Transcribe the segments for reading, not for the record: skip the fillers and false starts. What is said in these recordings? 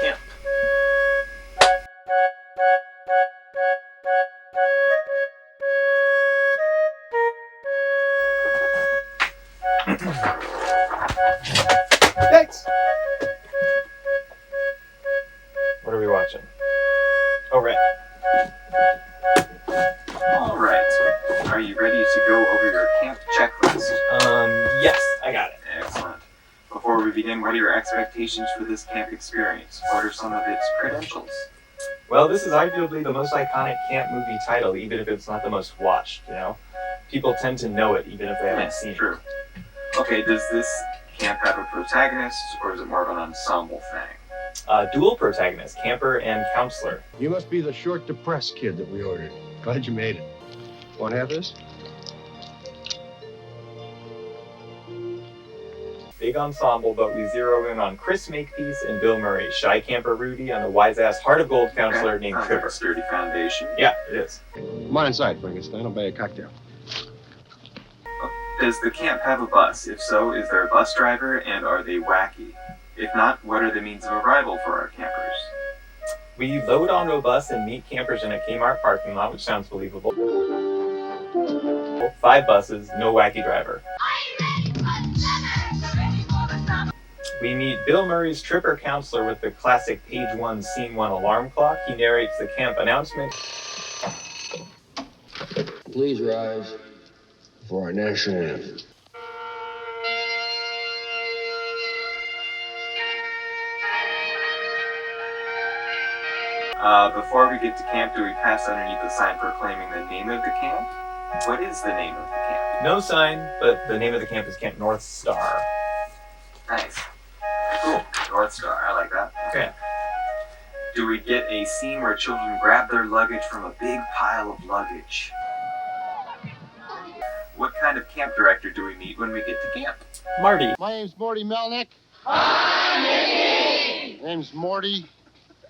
Camp. Thanks. What are we watching? Oh, right. All right. Are you ready to go over your camp checklist? Yes, I got it. Excellent. Before we begin, what are your expectations for this camp experience? What are some of its credentials? Well, this is arguably the most iconic camp movie title, even if it's not the most watched, you know? People tend to know it, even if they haven't seen True. Okay, does this camp have a protagonist, or is it more of an ensemble thing? Dual protagonist, camper and counselor. You must be the short depressed kid that we ordered. Glad you made it. Want half this? Big ensemble, but we zero in on Chris Makepeace and Bill Murray, shy camper Rudy, and the wise-ass heart of gold counselor named Sounds like Tripper. a sturdy foundation. Yeah, it is. Come on inside, Frankenstein. I'll buy you a cocktail. Does the camp have a bus? If so, is there a bus driver, and are they wacky? If not, what are the means of arrival for our campers? We load onto a bus and meet campers in a Kmart parking lot, which sounds believable. 5 buses, no wacky driver. We meet Bill Murray's Tripper counselor with the classic page 1, scene 1 alarm clock. He narrates the camp announcement. Please rise for our national anthem. Before we get to camp, do we pass underneath the sign proclaiming the name of the camp? What is the name of the camp? No sign, but the name of the camp is Camp North Star. Nice. Cool. North Star. I like that. Okay. Do we get a scene where children grab their luggage from a big pile of luggage? What kind of camp director do we meet when we get to camp? Marty. My name's Morty Melnick. Hi, Mickey! Name's Morty,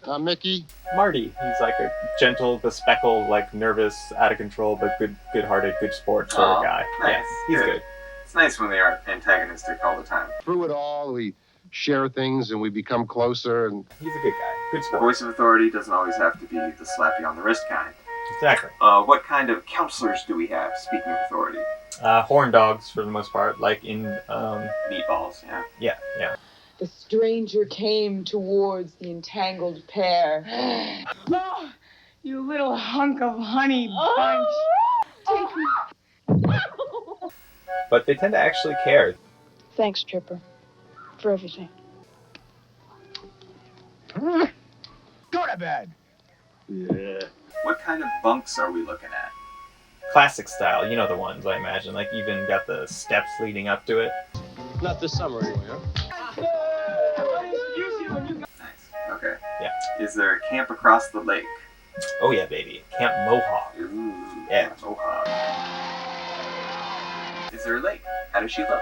not Mickey. Marty. He's like a gentle, bespectacled, like nervous, out of control, but good-hearted, good sport sort of guy. Nice. Yeah, he's good. It's nice when they aren't antagonistic all the time. Through it all, we share things and we become closer. And He's a good guy. Good The sport. voice of authority doesn't always have to be the slap you on the wrist kind. Exactly. What kind of counselors do we have, speaking of authority? Horn dogs, for the most part, like in, Meatballs, yeah. yeah. The stranger came towards the entangled pair. Oh, you little hunk of honey bunch. Take me. But they tend to actually care. Thanks, Tripper, for everything. go to bed. Yeah. What kind of bunks are we looking at? Classic style, you know the ones, I imagine. Like, even got the steps leading up to it. Not this summer anyway, huh? Nice. Okay. Yeah. Is there a camp across the lake? Oh yeah, baby. Camp Mohawk. Ooh. Yeah. Mohawk. Is there a lake? How does she look?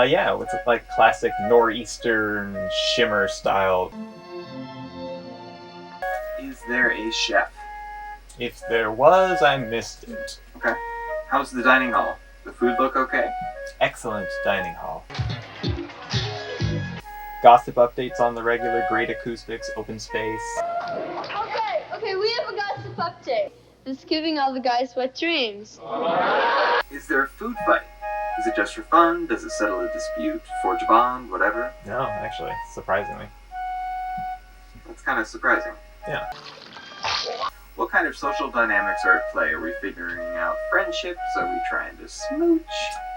Yeah, with like classic northeastern shimmer style. Is there a chef? If there was, I missed it. Okay. How's the dining hall? The food look okay? Excellent dining hall. Gossip updates on the regular, great acoustics, open space. Okay, we have a gossip update. It's giving all the guys wet dreams. Is there a food fight? Is it just for fun? Does it settle a dispute? Forge a bond? Whatever? No, actually, surprisingly. That's kind of surprising. Yeah. What kind of social dynamics are at play? Are we figuring out friendships? Are we trying to smooch?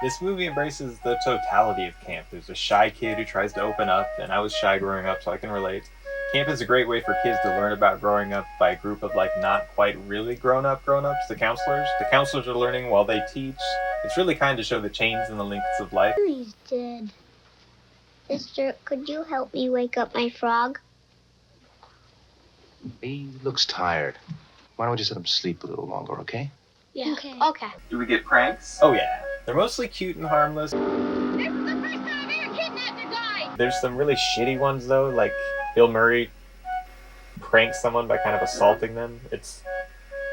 This movie embraces the totality of camp. There's a shy kid who tries to open up, and I was shy growing up, so I can relate. Camp is a great way for kids to learn about growing up by a group of like not quite really grown-ups, the counselors. The counselors are learning while they teach. It's really kind to show the chains and the links of life. He's dead. Sister, could you help me wake up my frog? He looks tired. Why don't we just let him sleep a little longer, okay? Yeah. Okay. Do we get pranks? Oh yeah, they're mostly cute and harmless. This is the first time I've ever kidnapped a guy! There's some really shitty ones though, like Bill Murray pranks someone by kind of assaulting them. It's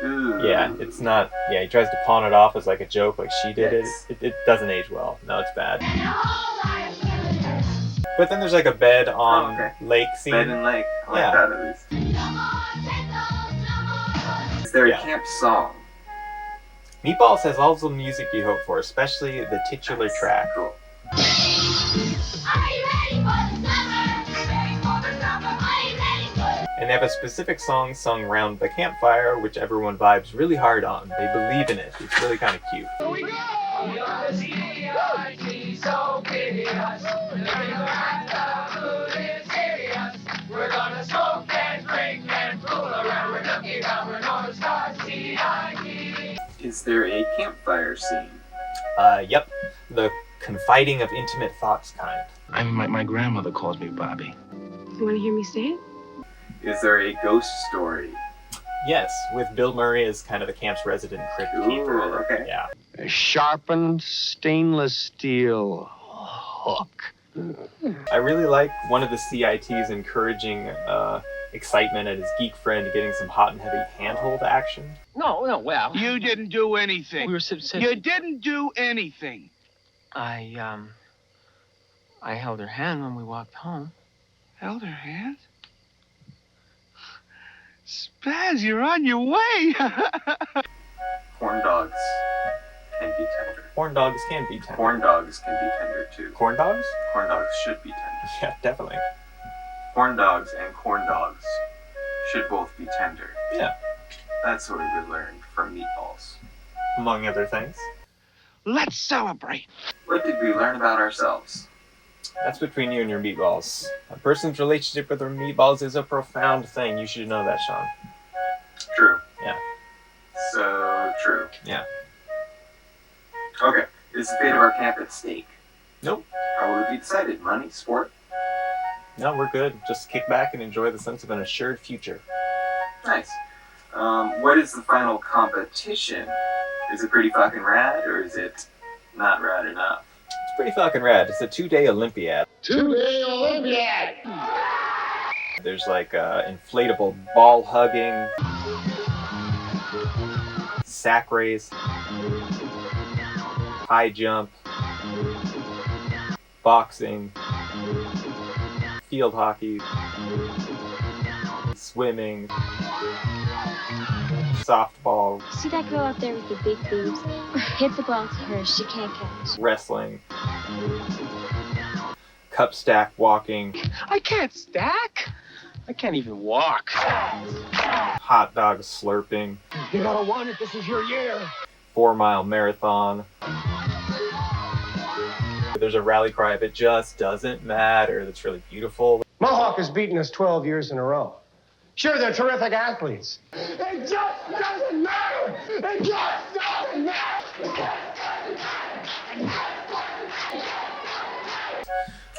Ooh. Yeah, it's not. Yeah, he tries to pawn it off as like a joke, like she did Yes. it. It doesn't age well. No, it's bad. But then there's like a bed on lake scene. Bed and lake. I like Yeah. that at least. Is there a camp song? Meatballs has all the music you hope for, especially the titular track. Cool. And they have a specific song sung around the campfire, which everyone vibes really hard on. They believe in it. It's really kind of cute. Here we go! We're gonna smoke and drink and fool around. We're looking down, we're gonna start CIT. Is there a campfire scene? Yep. The confiding of intimate thoughts kind. I mean, my grandmother calls me Bobby. You want to hear me say it? Is there a ghost story? Yes, with Bill Murray as kind of the camp's resident crypt keeper. Ooh, okay. Yeah. A sharpened stainless steel hook. I really like one of the CITs encouraging excitement at his geek friend getting some hot and heavy handhold action. No, well. You didn't do anything. We were You didn't do anything. I held her hand when we walked home. Held her hand? Spaz, you're on your way. Corn dogs can be tender. Corn dogs can be tender. Corn dogs can be tender too. Corn dogs? Corn dogs should be tender. Yeah, definitely. Corn dogs and corn dogs should both be tender. Yeah. That's what we learned from Meatballs. Among other things. Let's celebrate. What did we learn about ourselves? That's between you and your meatballs. A person's relationship with their meatballs is a profound thing. You should know that, Sean. True. Yeah. So true. Yeah. Okay. Is the fate of our camp at stake? Nope. How will it be decided? Money? Sport? No, we're good. Just kick back and enjoy the sense of an assured future. Nice. What is the final competition? Is it pretty fucking rad, or is it not rad enough? It's pretty fucking rad. It's a 2-day Olympiad. 2-day Olympiad. There's like inflatable ball hugging, sack race, high jump, boxing, field hockey, swimming, softball, See that girl out there with the big boobs? Hit the ball to her. She can't catch. wrestling, cup stack walking, I can't stack. I can't even walk. hot dog slurping, You gotta want it. This is your year. 4-mile marathon. There's a rally cry if it just doesn't matter. That's really beautiful. Mohawk has beaten us 12 years in a row. Sure, they're terrific athletes. It just doesn't matter. It just doesn't matter.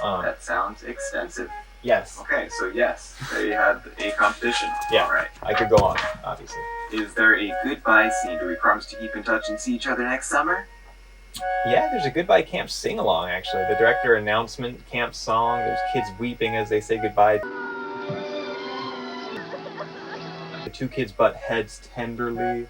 That sounds extensive. Yes. Okay, so yes, they had a competition. Yeah. All right. I could go on, obviously. Is there a goodbye scene? Do we promise to keep in touch and see each other next summer? Yeah, there's a goodbye camp sing-along, actually. The director announcement camp song. There's kids weeping as they say goodbye. The two kids butt heads tenderly.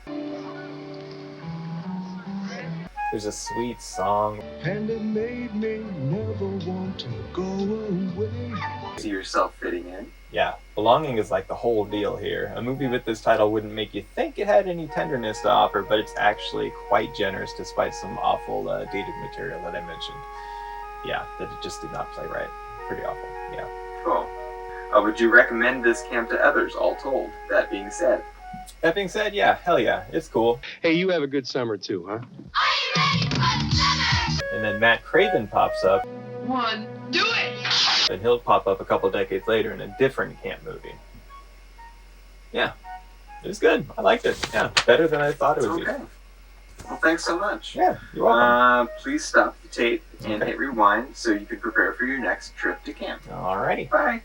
There's a sweet song. And it made me never want to go away. See yourself fitting in? Yeah, belonging is like the whole deal here. A movie with this title wouldn't make you think it had any tenderness to offer, but it's actually quite generous despite some awful dated material that I mentioned. Yeah, that it just did not play right. Pretty awful, yeah. Cool. Would you recommend this camp to others, all told? That being said. That being said, yeah, hell yeah, it's cool. Hey, you have a good summer too, huh? And then Matt Craven pops up, One, do it! and he'll pop up a couple decades later in a different camp movie. Yeah, it was good. I liked it. Yeah, better than I thought it would Okay. Well, thanks so much. be. Yeah, you're welcome. Please stop the tape and Okay. hit rewind so you can prepare for your next trip to camp. Alrighty. Bye.